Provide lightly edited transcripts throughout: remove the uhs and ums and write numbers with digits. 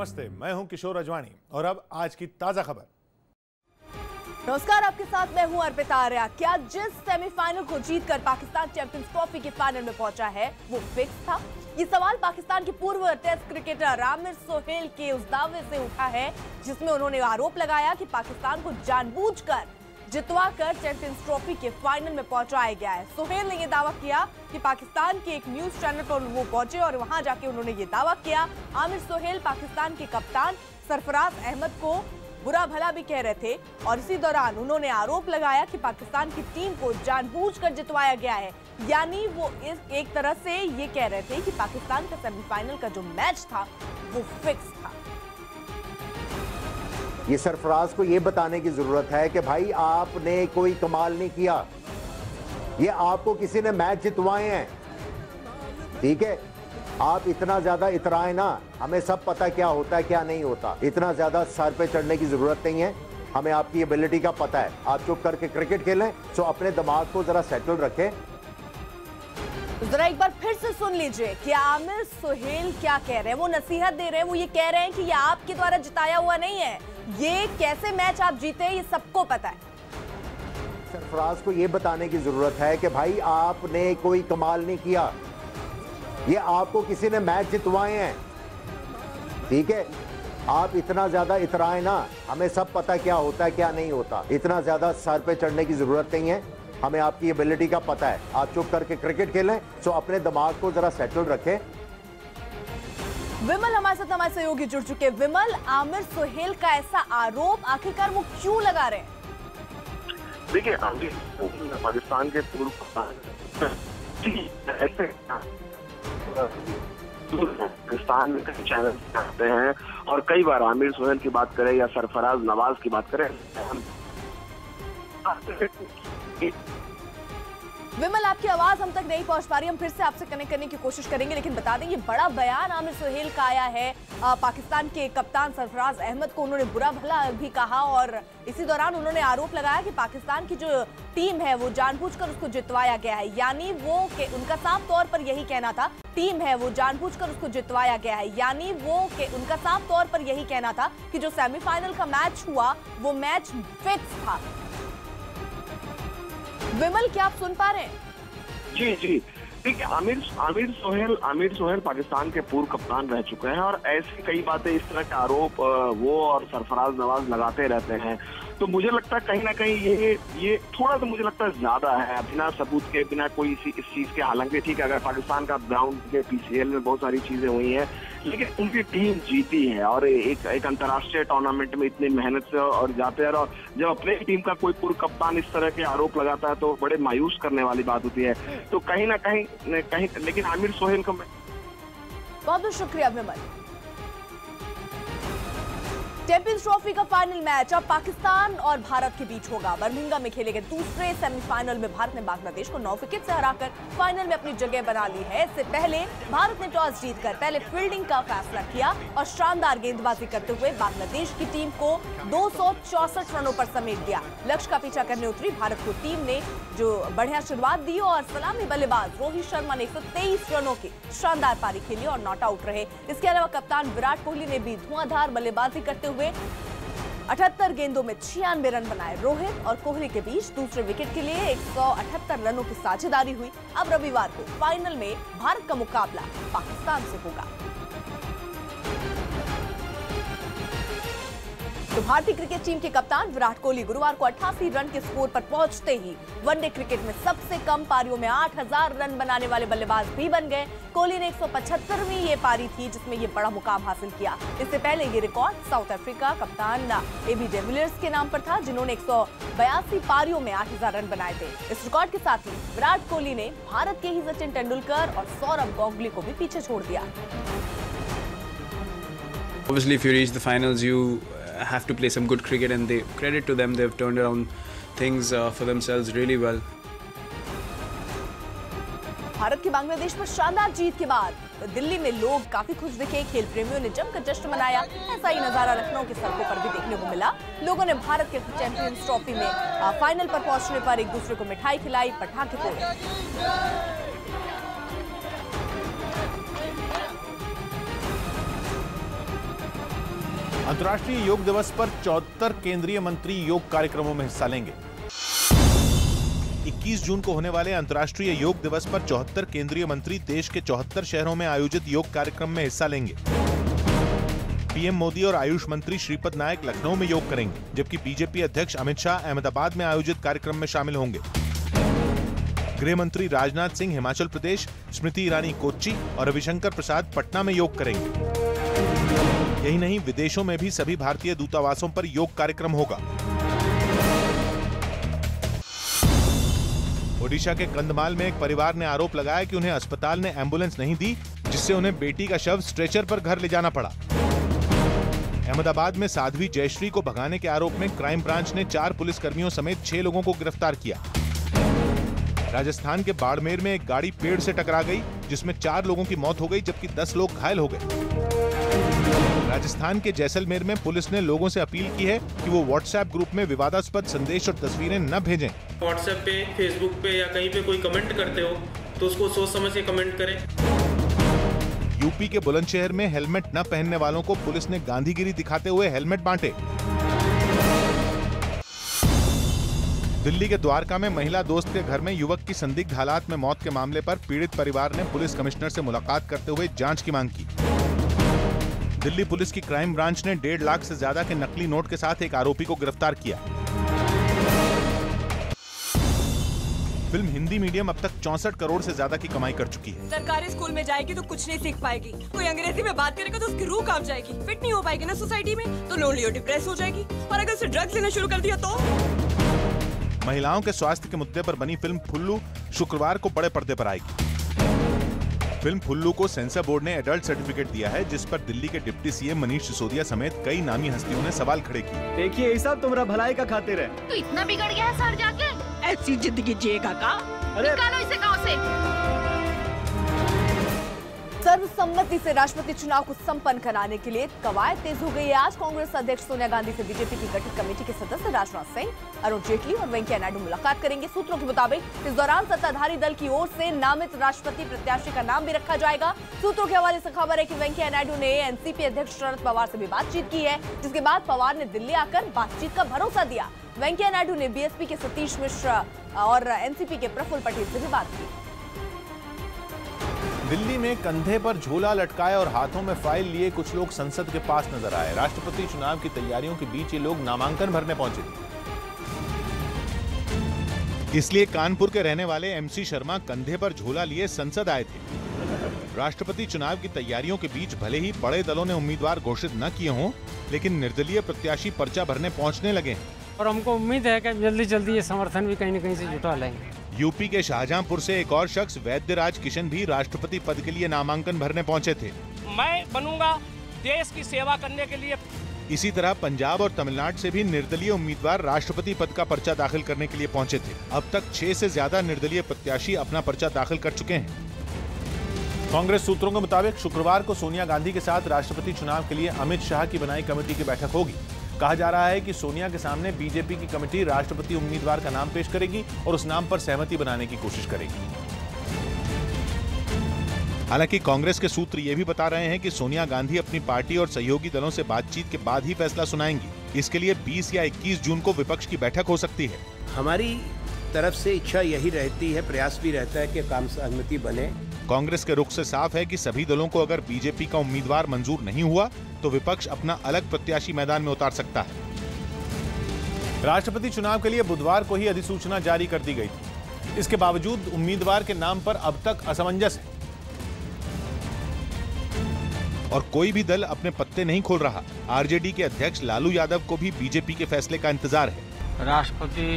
नमस्ते, मैं हूं किशोर अजवाणी और अब आज की ताजा खबर। नमस्कार, आपके साथ मैं हूं अर्पिता आर्या। क्या जिस सेमीफाइनल को जीतकर पाकिस्तान चैंपियंस ट्रॉफी के फाइनल में पहुंचा है वो फिक्स था? ये सवाल पाकिस्तान के पूर्व टेस्ट क्रिकेटर आमिर सोहेल के उस दावे से उठा है जिसमें उन्होंने आरोप लगाया कि पाकिस्तान को जानबूझकर जितवाकर चैंपियंस ट्रॉफी के फाइनल में पहुंचाया गया है। सोहेल ने यह दावा किया कि पाकिस्तान के एक न्यूज चैनल पर वो पहुंचे और वहां जाके उन्होंने ये दावा किया। आमिर सोहेल पाकिस्तान के कप्तान सरफराज अहमद को बुरा भला भी कह रहे थे और इसी दौरान उन्होंने आरोप लगाया कि पाकिस्तान की टीम को जानबूझकर जितवाया गया है। यानी वो एक तरह से ये कह रहे थे कि पाकिस्तान का सेमीफाइनल का जो मैच था वो फिक्स था। ये सरफराज को ये बताने की जरूरत है कि भाई आपने कोई कमाल नहीं किया, ये आपको किसी ने मैच जितवाए हैं, ठीक है? आप इतना ज्यादा इतराए ना, हमें सब पता क्या होता है क्या नहीं होता। इतना ज्यादा सर पे चढ़ने की जरूरत नहीं है, हमें आपकी एबिलिटी का पता है। आप चुप करके क्रिकेट खेलें, तो अपने दिमाग को जरा सेटल रखें। जरा एक बार फिर से सुन लीजिए कि आमिर सोहेल क्या कह रहे हैं। वो नसीहत दे रहे हैं, वो ये कह रहे हैं कि ये आपके द्वारा जिताया हुआ नहीं है, ये कैसे मैच आप जीते ये सबको पता है। सरफराज को ये बताने की जरूरत है कि भाई आपने कोई कमाल नहीं किया, ये आपको किसी ने मैच जितवाए हैं, ठीक है? आप इतना ज्यादा इतराए ना, हमें सब पता क्या होता है क्या नहीं होता। इतना ज्यादा सर पे चढ़ने की जरूरत नहीं है, हमें आपकी एबिलिटी का पता है। आप चुप करके क्रिकेट खेलें, तो अपने दिमाग को जरा सेटल रखें। विमल हमारे साथ हमारे सहयोगी जुड़ चुके। विमल, आमिर सोहेल का ऐसा आरोप आखिरकार वो क्यों लगा रहे हैं? देखिए, पाकिस्तान के पूर्व पाकिस्तान में कई चैनल आते हैं और कई बार आमिर सोहेल की बात करें या सरफराज नवाज की बात करें। विमल, आपकी आवाज हम तक नहीं पहुंच पा रही, हम फिर से आपसे कनेक्ट करने की कोशिश करेंगे, लेकिन बता दें ये बड़ा बयान आमिर सोहेल का आया है। पाकिस्तान के कप्तान सरफराज अहमद को उन्होंने बुरा भला भी कहा और इसी दौरान उन्होंने आरोप लगाया कि पाकिस्तान की जो टीम है वो जानबूझकर उसको जितवाया गया है। यानी वो उनका साफ तौर पर यही कहना था, टीम है वो जानबूझकर उसको जितवाया गया है। यानी वो उनका साफ तौर पर यही कहना था कि जो सेमीफाइनल का मैच हुआ वो मैच फिक्स था। विमल, क्या आप सुन पा रहे हैं? जी जी, देखिए, आमिर सोहेल पाकिस्तान के पूर्व कप्तान रह चुके हैं और ऐसी कई बातें, इस तरह के आरोप वो और सरफराज नवाज लगाते रहते हैं। तो मुझे लगता है कहीं ना कहीं ये थोड़ा सा मुझे लगता है ज्यादा है, बिना सबूत के, बिना कोई इस चीज के। हालांकि ठीक है, अगर पाकिस्तान का ग्राउंड के पीसीएल में बहुत सारी चीजें हुई हैं, लेकिन उनकी टीम जीती है और एक अंतर्राष्ट्रीय टूर्नामेंट में इतनी मेहनत से और जाते हैं। और जब अपने टीम का कोई पूर्व कप्तान इस तरह के आरोप लगाता है तो बड़े मायूस करने वाली बात होती है। तो कहीं ना कहीं लेकिन आमिर सोहेल का बहुत बहुत शुक्रिया विमल। चैंपियंस ट्रॉफी का फाइनल मैच अब पाकिस्तान और भारत के बीच होगा। बर्मिंघम में खेले गए दूसरे सेमीफाइनल में भारत ने बांग्लादेश को 9 विकेट से हराकर फाइनल में अपनी जगह बना ली है। इससे पहले भारत ने टॉस जीतकर पहले फील्डिंग का फैसला किया और शानदार गेंदबाजी करते हुए बांग्लादेश की टीम को 264 रनों पर समेट दिया। लक्ष्य का पीछा करने उतरी भारत को टीम ने जो बढ़िया शुरुआत दी और सलामी बल्लेबाज रोहित शर्मा ने 123 रनों की शानदार पारी खेली और नॉट आउट रहे। इसके अलावा कप्तान विराट कोहली ने भी धुआंधार बल्लेबाजी करते हुए 78 गेंदों में 96 रन बनाए। रोहित और कोहली के बीच दूसरे विकेट के लिए 178 रनों की साझेदारी हुई। अब रविवार को फाइनल में भारत का मुकाबला पाकिस्तान से होगा। तो भारतीय क्रिकेट टीम के कप्तान विराट कोहली गुरुवार को 88 रन के स्कोर पर पहुंचते ही वनडे क्रिकेट में सबसे कम पारियों में 8000 रन बनाने वाले बल्लेबाज भी बन गए। कोहली ने 175वीं ये पारी थी जिसमें ये बड़ा मुकाम हासिल किया। इससे पहले ये रिकॉर्ड साउथ अफ्रीका कप्तान एबी डिविलियर्स के नाम पर था, जिन्होंने 182 पारियों में 8000 रन बनाए थे। इस रिकॉर्ड के साथ ही विराट कोहली ने भारत के ही सचिन तेंदुलकर और सौरभ गांगुली को भी पीछे छोड़ दिया। Obviously, if you reach the finals, you have to play some good cricket, and credit to them, they've turned around things for themselves really well. Bharat की बांग्लादेश पर शानदार जीत के बाद दिल्ली में लोग काफी खुश दिखे। खेल प्रेमियों ने जमकर जश्न मनाया। ऐसा ही नजारा लखनऊ के सड़कों पर भी देखने को मिला। लोगों ने भारत के चैंपियंस ट्रॉफी में फाइनल पर पहुंचने पर एक दूसरे को मिठाई खिलाई, पटाखे फोड़े। अंतर्राष्ट्रीय योग दिवस पर 74 केंद्रीय मंत्री योग कार्यक्रमों में हिस्सा लेंगे। 21 जून को होने वाले अंतर्राष्ट्रीय योग दिवस पर 74 केंद्रीय मंत्री देश के 74 शहरों में आयोजित योग कार्यक्रम में हिस्सा लेंगे। पीएम मोदी और आयुष मंत्री श्रीपद नायक लखनऊ में योग करेंगे, जबकि बीजेपी अध्यक्ष अमित शाह अहमदाबाद में आयोजित कार्यक्रम में शामिल होंगे। गृह मंत्री राजनाथ सिंह हिमाचल प्रदेश, स्मृति ईरानी कोच्चि और रविशंकर प्रसाद पटना में योग करेंगे। यही नहीं, विदेशों में भी सभी भारतीय दूतावासों पर योग कार्यक्रम होगा। ओडिशा के कंधमाल में एक परिवार ने आरोप लगाया कि उन्हें अस्पताल ने एम्बुलेंस नहीं दी, जिससे उन्हें बेटी का शव स्ट्रेचर पर घर ले जाना पड़ा। अहमदाबाद में साध्वी जयश्री को भगाने के आरोप में क्राइम ब्रांच ने 4 पुलिसकर्मियों समेत 6 लोगों को गिरफ्तार किया। राजस्थान के बाड़मेर में एक गाड़ी पेड़ से टकरा गई, जिसमें 4 लोगों की मौत हो गई, जबकि 10 लोग घायल हो गए। राजस्थान के जैसलमेर में पुलिस ने लोगों से अपील की है कि वो व्हाट्सएप ग्रुप में विवादास्पद संदेश और तस्वीरें न भेजें। व्हाट्सएप पे, फेसबुक पे या कहीं पे कोई कमेंट करते हो तो उसको सोच समझ के कमेंट करें। यूपी के बुलंदशहर में हेलमेट न पहनने वालों को पुलिस ने गांधीगिरी दिखाते हुए हेलमेट बांटे। दिल्ली के द्वारका में महिला दोस्त के घर में युवक की संदिग्ध हालात में मौत के मामले पर पीड़ित परिवार ने पुलिस कमिश्नर से मुलाकात करते हुए जांच की मांग की। दिल्ली पुलिस की क्राइम ब्रांच ने 1.5 लाख से ज्यादा के नकली नोट के साथ एक आरोपी को गिरफ्तार किया। फिल्म हिंदी मीडियम अब तक 64 करोड़ से ज्यादा की कमाई कर चुकी है। सरकारी स्कूल में जाएगी तो कुछ नहीं सीख पाएगी, कोई अंग्रेजी में बात करेगा तो उसकी रूह कांप जाएगी, फिट नहीं हो पाएगी ना सोसाइटी में तो लोनली और डिप्रेस हो जाएगी, और अगर उसे ड्रग्स लेना शुरू कर दिया तो। महिलाओं के स्वास्थ्य के मुद्दे पर बनी फिल्म फुल्लू शुक्रवार को बड़े पर्दे पर आएगी। फिल्म फुल्लू को सेंसर बोर्ड ने एडल्ट सर्टिफिकेट दिया है, जिस पर दिल्ली के डिप्टी सीएम मनीष सिसोदिया समेत कई नामी हस्तियों ने सवाल खड़े किए। देखिए ये सब तुम्हारा भलाई का खातिर है। तू इतना बिगड़ गया है सर जाके? ऐसी जिंदगी जिएगा का? निकालो इसे गांव से। सर्वसम्मति से राष्ट्रपति चुनाव को संपन्न कराने के लिए कवायद तेज हो गई है। आज कांग्रेस अध्यक्ष सोनिया गांधी से बीजेपी की गठित कमेटी के सदस्य राजनाथ सिंह, अरुण जेटली और वेंकैया नायडू मुलाकात करेंगे। सूत्रों के मुताबिक इस दौरान सत्ताधारी दल की ओर से नामित राष्ट्रपति प्रत्याशी का नाम भी रखा जाएगा। सूत्रों के हवाले से खबर है कि वेंकैया नायडू ने एनसीपी अध्यक्ष शरद पवार से भी बातचीत की है, जिसके बाद पवार ने दिल्ली आकर बातचीत का भरोसा दिया। वेंकैया नायडू ने बीएसपी के सतीश मिश्र और एनसीपी के प्रफुल्ल पटेल से भी बात की। दिल्ली में कंधे पर झोला लटकाए और हाथों में फाइल लिए कुछ लोग संसद के पास नजर आए। राष्ट्रपति चुनाव की तैयारियों के बीच ये लोग नामांकन भरने पहुंचे थे, इसलिए कानपुर के रहने वाले एमसी शर्मा कंधे पर झोला लिए संसद आए थे। राष्ट्रपति चुनाव की तैयारियों के बीच भले ही बड़े दलों ने उम्मीदवार घोषित न किए हों, लेकिन निर्दलीय प्रत्याशी पर्चा भरने पहुंचने लगे हैं और हमको उम्मीद है कि जल्दी जल्दी ये समर्थन भी कहीं न कहीं से जुटा लेंगे। यूपी के शाहजहांपुर से एक और शख्स वैद्यराज किशन भी राष्ट्रपति पद के लिए नामांकन भरने पहुंचे थे। मैं बनूंगा देश की सेवा करने के लिए। इसी तरह पंजाब और तमिलनाडु से भी निर्दलीय उम्मीदवार राष्ट्रपति पद का पर्चा दाखिल करने के लिए पहुंचे थे। अब तक 6 से ज्यादा निर्दलीय प्रत्याशी अपना पर्चा दाखिल कर चुके हैं। कांग्रेस सूत्रों के मुताबिक शुक्रवार को सोनिया गांधी के साथ राष्ट्रपति चुनाव के लिए अमित शाह की बनाई कमेटी की बैठक होगी। कहा जा रहा है कि सोनिया के सामने बीजेपी की कमेटी राष्ट्रपति उम्मीदवार का नाम पेश करेगी और उस नाम पर सहमति बनाने की कोशिश करेगी। हालांकि कांग्रेस के सूत्र ये भी बता रहे हैं कि सोनिया गांधी अपनी पार्टी और सहयोगी दलों से बातचीत के बाद ही फैसला सुनाएंगी। इसके लिए 20 या 21 जून को विपक्ष की बैठक हो सकती है। हमारी तरफ से इच्छा यही रहती है, प्रयास भी रहता है कि काम सहमति बने। कांग्रेस के रुख से साफ है कि सभी दलों को अगर बीजेपी का उम्मीदवार मंजूर नहीं हुआ तो विपक्ष अपना अलग प्रत्याशी मैदान में उतार सकता है। राष्ट्रपति चुनाव के लिए बुधवार को ही अधिसूचना जारी कर दी गई थी। इसके बावजूद उम्मीदवार के नाम पर अब तक असमंजस है और कोई भी दल अपने पत्ते नहीं खोल रहा। आरजेडी के अध्यक्ष लालू यादव को भी बीजेपी के फैसले का इंतजार है। राष्ट्रपति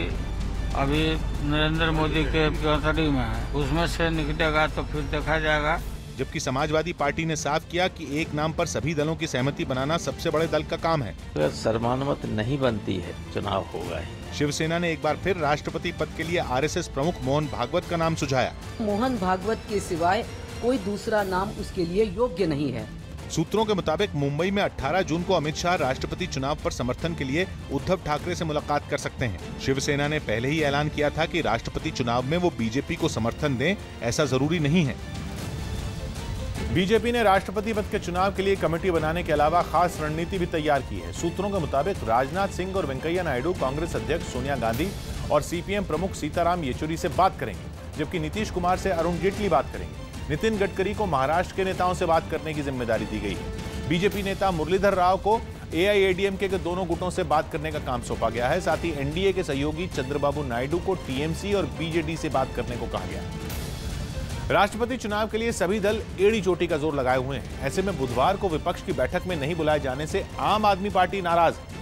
अभी नरेंद्र मोदी के कस्टडी में है, उसमें से निकलेगा तो फिर देखा जाएगा। जबकि समाजवादी पार्टी ने साफ किया कि एक नाम पर सभी दलों की सहमति बनाना सबसे बड़े दल का काम है। सर्वसम्मति नहीं बनती है, चुनाव होगा ही। शिवसेना ने एक बार फिर राष्ट्रपति पद के लिए आरएसएस प्रमुख मोहन भागवत का नाम सुझाया। मोहन भागवत के सिवाय कोई दूसरा नाम उसके लिए योग्य नहीं है। सूत्रों के मुताबिक मुंबई में 18 जून को अमित शाह राष्ट्रपति चुनाव पर समर्थन के लिए उद्धव ठाकरे से मुलाकात कर सकते हैं। शिवसेना ने पहले ही ऐलान किया था कि राष्ट्रपति चुनाव में वो बीजेपी को समर्थन दें, ऐसा जरूरी नहीं है। बीजेपी ने राष्ट्रपति पद के चुनाव के लिए कमेटी बनाने के अलावा खास रणनीति भी तैयार की है। सूत्रों के मुताबिक राजनाथ सिंह और वेंकैया नायडू कांग्रेस अध्यक्ष सोनिया गांधी और सीपीएम प्रमुख सीताराम येचुरी से बात करेंगे, जबकि नीतीश कुमार से अरुण जेटली बात करेंगे। नितिन गडकरी को महाराष्ट्र के नेताओं से बात करने की जिम्मेदारी दी गई है। बीजेपी नेता मुरलीधर राव को एआईएडीएमके के दोनों गुटों से बात करने का काम सौंपा गया है। साथ ही एनडीए के सहयोगी चंद्रबाबू नायडू को टीएमसी और बीजेडी से बात करने को कहा गया है। राष्ट्रपति चुनाव के लिए सभी दल एड़ी चोटी का जोर लगाए हुए हैं। ऐसे में बुधवार को विपक्ष की बैठक में नहीं बुलाए जाने से आम आदमी पार्टी नाराज है।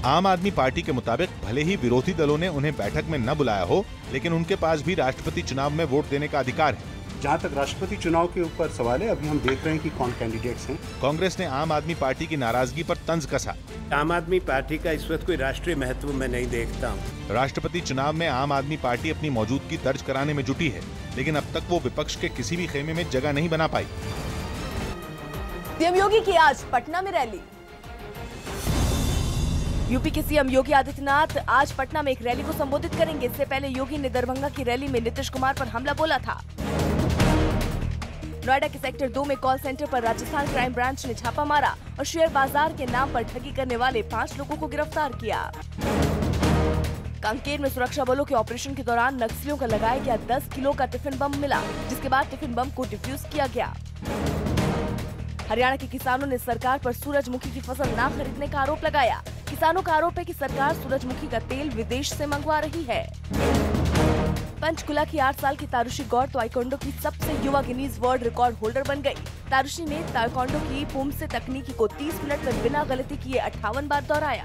आम आदमी पार्टी के मुताबिक भले ही विरोधी दलों ने उन्हें बैठक में न बुलाया हो, लेकिन उनके पास भी राष्ट्रपति चुनाव में वोट देने का अधिकार है। जहां तक राष्ट्रपति चुनाव के ऊपर सवाल है, अभी हम देख रहे हैं कि कौन कैंडिडेट्स हैं। कांग्रेस ने आम आदमी पार्टी की नाराजगी पर तंज कसा। आम आदमी पार्टी का इस वक्त कोई राष्ट्रीय महत्व मैं नहीं देखता हूं। राष्ट्रपति चुनाव में आम आदमी पार्टी अपनी मौजूदगी दर्ज कराने में जुटी है, लेकिन अब तक वो विपक्ष के किसी भी खेमे में जगह नहीं बना पाई। सीएम योगी की आज पटना में रैली। यूपी के सीएम योगी आदित्यनाथ आज पटना में एक रैली को संबोधित करेंगे। इससे पहले योगी ने दरभंगा की रैली में नीतीश कुमार पर हमला बोला था। नोएडा के सेक्टर 2 में कॉल सेंटर पर राजस्थान क्राइम ब्रांच ने छापा मारा और शेयर बाजार के नाम पर ठगी करने वाले 5 लोगों को गिरफ्तार किया। कांकेर में सुरक्षा बलों के ऑपरेशन के दौरान नक्सलियों का लगाया गया 10 किलो का टिफिन बम मिला, जिसके बाद टिफिन बम को डिफ्यूज किया गया। हरियाणा के किसानों ने सरकार पर सूरजमुखी की फसल न खरीदने का आरोप लगाया। किसानों का आरोप है कि सरकार सूरजमुखी का तेल विदेश से मंगवा रही है। पंचकुला की 8 साल की तारुषी गौर ताइक्वांडो की सबसे युवा गिनीज वर्ल्ड रिकॉर्ड होल्डर बन गई। तारुषी ने ताइक्वांडो की पुमसे तकनीकी को 30 मिनट में बिना गलती किए 58 बार दोहराया।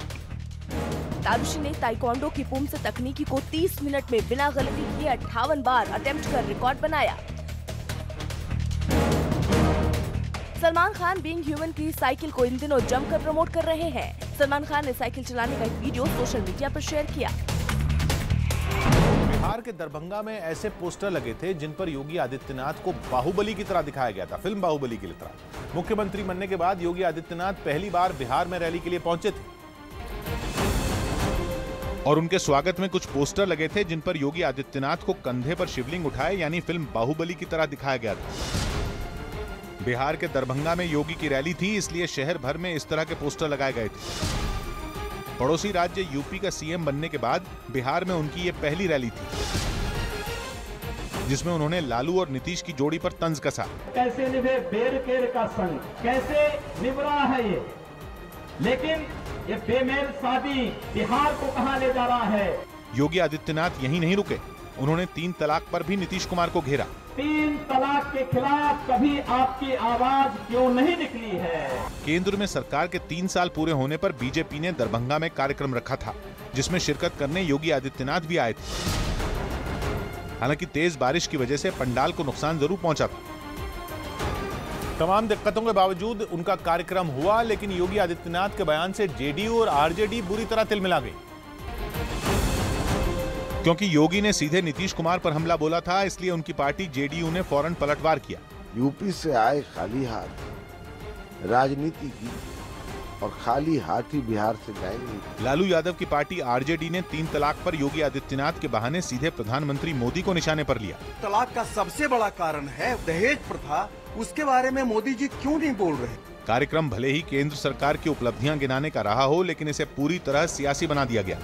तारुषी ने ताइक्वांडो की पुमसे तकनीकी को 30 मिनट में बिना गलती किए 58 बार अटेम्प्ट कर रिकॉर्ड बनाया। सलमान खान बीइंग ह्यूमन की साइकिल को इन दिनों जमकर प्रमोट कर रहे हैं। सलमान खान ने साइकिल चलाने का एक वीडियो सोशल मीडिया पर शेयर किया। बिहार के दरभंगा में ऐसे पोस्टर लगे थे जिन पर योगी आदित्यनाथ को बाहुबली की तरह दिखाया गया था, फिल्म बाहुबली की तरह। मुख्यमंत्री बनने के बाद योगी आदित्यनाथ पहली बार बिहार में रैली के लिए पहुंचे थे और उनके स्वागत में कुछ पोस्टर लगे थे जिन पर योगी आदित्यनाथ को कंधे पर शिवलिंग उठाए यानी फिल्म बाहुबली की तरह दिखाया गया था। बिहार के दरभंगा में योगी की रैली थी, इसलिए शहर भर में इस तरह के पोस्टर लगाए गए थे। पड़ोसी राज्य यूपी का सीएम बनने के बाद बिहार में उनकी ये पहली रैली थी, जिसमें उन्होंने लालू और नीतीश की जोड़ी पर तंज कसा। कैसे निभे बेर केर का संग, कैसे निभ रहा है ये, लेकिन ये बेमेल शादी बिहार को कहां ले जा रहा है। योगी आदित्यनाथ यहीं नहीं रुके, उन्होंने 3 तलाक पर भी नीतीश कुमार को घेरा। 3 तलाक के खिलाफ कभी आपकी आवाज क्यों नहीं निकली है। केंद्र में सरकार के 3 साल पूरे होने पर बीजेपी ने दरभंगा में कार्यक्रम रखा था, जिसमें शिरकत करने योगी आदित्यनाथ भी आए थे। हालांकि तेज बारिश की वजह से पंडाल को नुकसान जरूर पहुंचा था। तमाम दिक्कतों के बावजूद उनका कार्यक्रम हुआ, लेकिन योगी आदित्यनाथ के बयान से जेडीयू और आरजेडी बुरी तरह तिलमिला गई, क्योंकि योगी ने सीधे नीतीश कुमार पर हमला बोला था, इसलिए उनकी पार्टी जेडीयू ने फौरन पलटवार किया। यूपी से आए खाली हाथ राजनीति की और खाली हाथ ही बिहार से जाएंगे। लालू यादव की पार्टी आरजेडी ने 3 तलाक पर योगी आदित्यनाथ के बहाने सीधे प्रधानमंत्री मोदी को निशाने पर लिया। तलाक का सबसे बड़ा कारण है दहेज प्रथा, उसके बारे में मोदी जी क्यों नहीं बोल रहे। कार्यक्रम भले ही केंद्र सरकार की उपलब्धियां गिनाने का रहा हो, लेकिन इसे पूरी तरह सियासी बना दिया गया।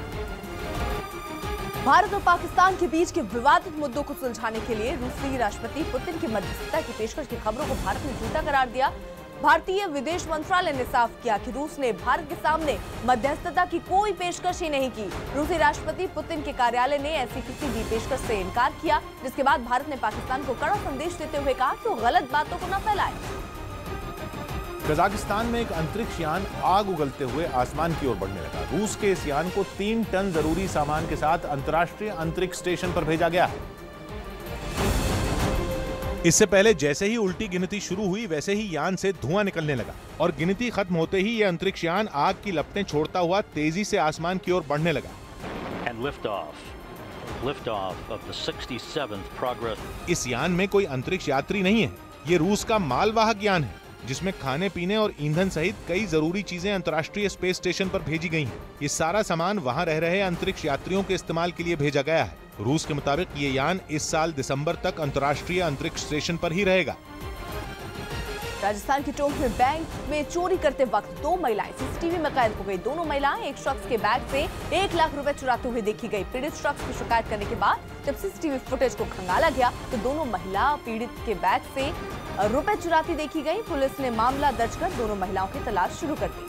भारत और पाकिस्तान के बीच के विवादित मुद्दों को सुलझाने के लिए रूसी राष्ट्रपति पुतिन की मध्यस्थता की पेशकश की खबरों को भारत ने झूठा करार दिया। भारतीय विदेश मंत्रालय ने साफ किया कि रूस ने भारत के सामने मध्यस्थता की कोई पेशकश ही नहीं की। रूसी राष्ट्रपति पुतिन के कार्यालय ने ऐसी किसी भी पेशकश से इनकार किया, जिसके बाद भारत ने पाकिस्तान को कड़ा संदेश देते हुए कहा कि वो गलत बातों को न फैलाए। कजाकिस्तान में एक अंतरिक्ष यान आग उगलते हुए आसमान की ओर बढ़ने लगा। रूस के इस यान को 3 टन जरूरी सामान के साथ अंतर्राष्ट्रीय अंतरिक्ष स्टेशन पर भेजा गया। इससे पहले जैसे ही उल्टी गिनती शुरू हुई, वैसे ही यान से धुआं निकलने लगा और गिनती खत्म होते ही यह अंतरिक्ष यान आग की लपटें छोड़ता हुआ तेजी से आसमान की ओर बढ़ने लगा। इस यान में कोई अंतरिक्ष यात्री नहीं है, ये रूस का मालवाहक यान है, जिसमें खाने पीने और ईंधन सहित कई जरूरी चीजें अंतर्राष्ट्रीय स्पेस स्टेशन पर भेजी गई हैं। ये सारा सामान वहां रह रहे अंतरिक्ष यात्रियों के इस्तेमाल के लिए भेजा गया है। रूस के मुताबिक ये यान इस साल दिसंबर तक अंतर्राष्ट्रीय अंतरिक्ष स्टेशन पर ही रहेगा। राजस्थान के टोंक में बैंक में चोरी करते वक्त 2 महिलाएं सीसीटीवी में कैद हो गई। दोनों महिलाएं एक शख्स के बैग से 1 लाख रुपए चुराते हुए देखी गई। पीड़ित शख्स की शिकायत करने के बाद जब सीसीटीवी फुटेज को खंगाला गया तो दोनों महिला पीड़ित के बैग से रुपए चुराती देखी गई। पुलिस ने मामला दर्ज कर दोनों महिलाओं की तलाश शुरू कर दी।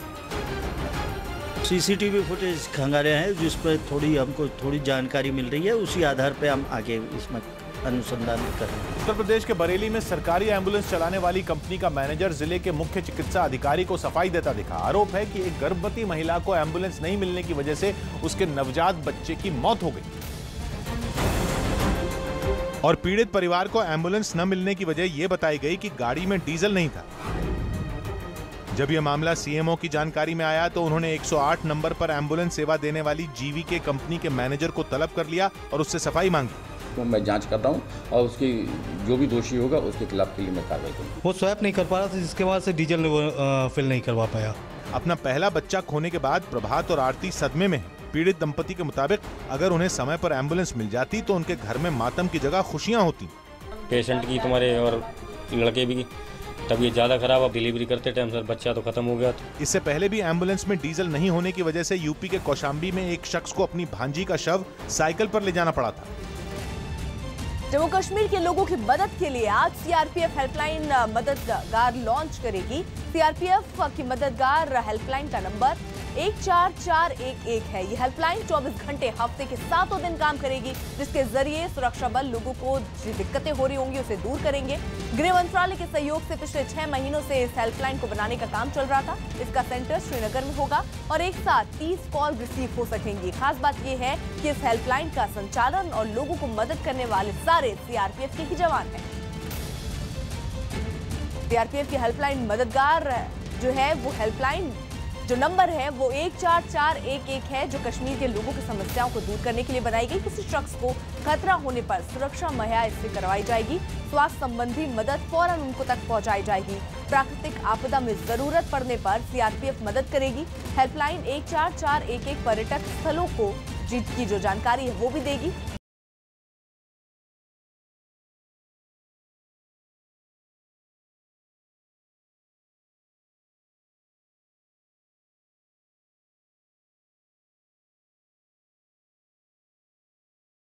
सीसीटीवी फुटेज खंगाले हैं जिस पर हमको थोड़ी जानकारी मिल रही है, उसी आधार पर हम आगे इसमें अनुसंधान कर रहे हैं। उत्तर प्रदेश के बरेली में सरकारी एम्बुलेंस चलाने वाली कंपनी का मैनेजर जिले के मुख्य चिकित्सा अधिकारी को सफाई देता दिखा। आरोप है कि एक गर्भवती महिला को एम्बुलेंस नहीं मिलने की वजह से उसके नवजात बच्चे की मौत हो गई और पीड़ित परिवार को एम्बुलेंस न मिलने की वजह यह बताई गई कि गाड़ी में डीजल नहीं था। जब यह मामला सीएमओ की जानकारी में आया तो उन्होंने 108 नंबर पर एम्बुलेंस सेवा देने वाली जीवीके कंपनी के मैनेजर को तलब कर लिया और उससे सफाई मांगी। तो मैं जांच कर रहा हूं और उसकी जो भी दोषी होगा उसके खिलाफ के लिए मैं कार्रवाई करूंगा। वो स्वैप नहीं कर पा रहा था, जिसके बाद से डीजल फिल नहीं करवा पाया। अपना पहला बच्चा खोने के बाद प्रभात और आरती सदमे में हैं। पीड़ित दंपति के मुताबिक अगर उन्हें समय पर एम्बुलेंस मिल जाती तो उनके घर में मातम की जगह खुशियां होती। पेशेंट की तुम्हारे और लड़के भी तबीयत ज्यादा खराब, अब डिलीवरी करते टाइम सर बच्चा तो खत्म हो गया था। इससे पहले भी एम्बुलेंस में डीजल नहीं होने की वजह से यूपी के कौशाम्बी में एक शख्स को अपनी भांजी का शव साइकिल पर ले जाना पड़ा था। जम्मू कश्मीर के लोगों की मदद के लिए आज सीआरपीएफ हेल्पलाइन मददगार लॉन्च करेगी। सीआरपीएफ की मददगार हेल्पलाइन का नंबर 14411 है। ये हेल्पलाइन 24 घंटे हफ्ते के 7 दिन काम करेगी, जिसके जरिए सुरक्षा बल लोगों को जो दिक्कतें हो रही होंगी उसे दूर करेंगे। गृह मंत्रालय के सहयोग से पिछले 6 महीनों से इस हेल्पलाइन को बनाने का काम चल रहा था। इसका सेंटर श्रीनगर में होगा और एक साथ 30 कॉल रिसीव हो सकेंगी। खास बात यह है कि इस हेल्पलाइन का संचालन और लोगों को मदद करने वाले सारे सीआरपीएफ के ही जवान हैं। सीआरपीएफ की हेल्पलाइन मददगार जो है वो हेल्पलाइन जो नंबर है वो 14411 है, जो कश्मीर के लोगों की समस्याओं को दूर करने के लिए बनाई गई। किसी शख्स को खतरा होने पर सुरक्षा मुहैया इससे करवाई जाएगी। स्वास्थ्य संबंधी मदद फौरन उनको तक पहुंचाई जाएगी। प्राकृतिक आपदा में जरूरत पड़ने पर सीआरपीएफ मदद करेगी। हेल्पलाइन 14411 पर्यटक स्थलों को की जो जानकारी है वो भी देगी।